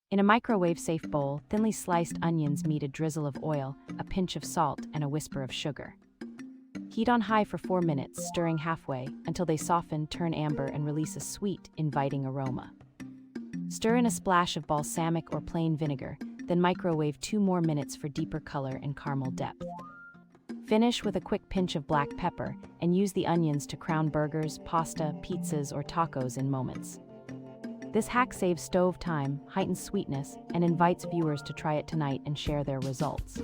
In a microwave-safe bowl, thinly sliced onions meet a drizzle of oil, a pinch of salt, and a whisper of sugar. Heat on high for 4 minutes, stirring halfway, until they soften, turn amber, and release a sweet, inviting aroma. Stir in a splash of balsamic or plain vinegar, then microwave 2 more minutes for deeper color and caramel depth. Finish with a quick pinch of black pepper, and use the onions to crown burgers, pasta, pizzas, or tacos in moments. This hack saves stove time, heightens sweetness, and invites viewers to try it tonight and share their results.